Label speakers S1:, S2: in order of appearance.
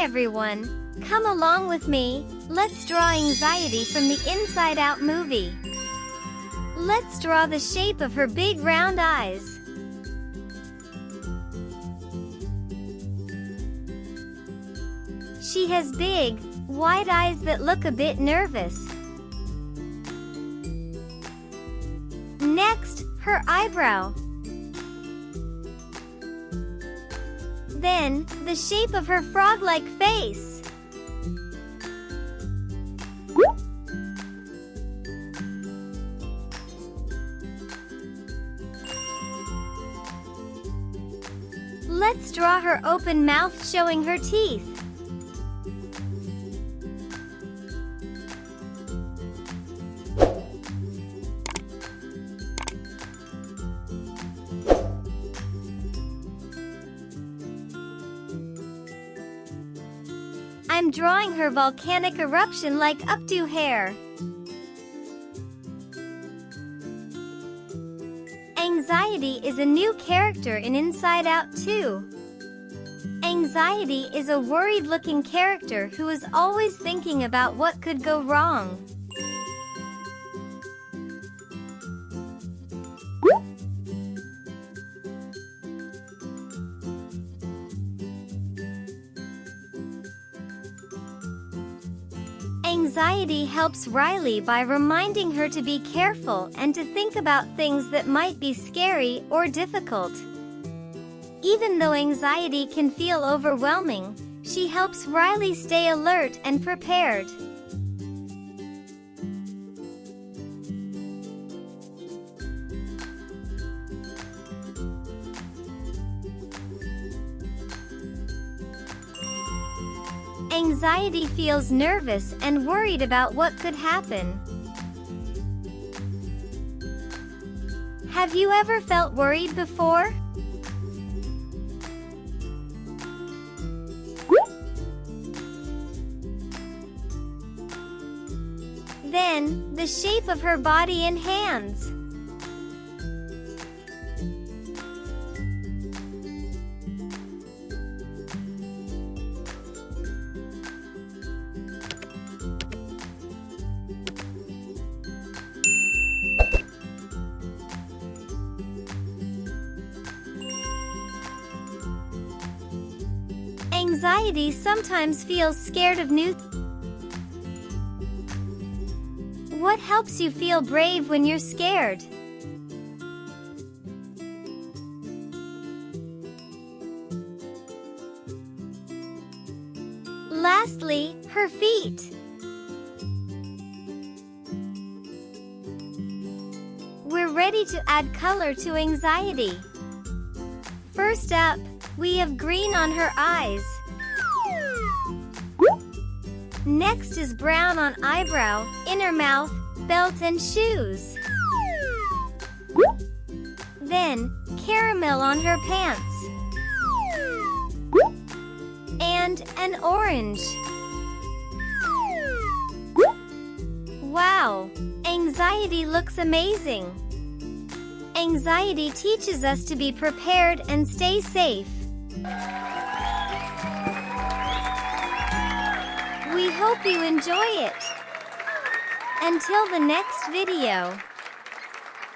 S1: everyone! Come along with me, let's draw Anxiety from the Inside Out movie. Let's draw the shape of her big round eyes. She has big, wide eyes that look a bit nervous. Next, her eyebrow. Then, the shape of her frog-like face. Let's draw her open mouth showing her teeth. I'm drawing her volcanic eruption like updo hair. Anxiety is a new character in Inside Out 2. Anxiety is a worried-looking character who is always thinking about what could go wrong. Anxiety helps Riley by reminding her to be careful and to think about things that might be scary or difficult. Even though anxiety can feel overwhelming, she helps Riley stay alert and prepared. Anxiety feels nervous and worried about what could happen. Have you ever felt worried before? Then, the shape of her body and hands. Anxiety sometimes feels scared of new things. What helps you feel brave when you're scared? Lastly, her feet. We're ready to add color to anxiety. First up, we have green on her eyes. Next is brown on eyebrow, inner mouth, belt and shoes. Then, caramel on her pants. And an orange. Wow! Anxiety looks amazing. Anxiety teaches us to be prepared and stay safe. We hope you enjoy it. Until the next video.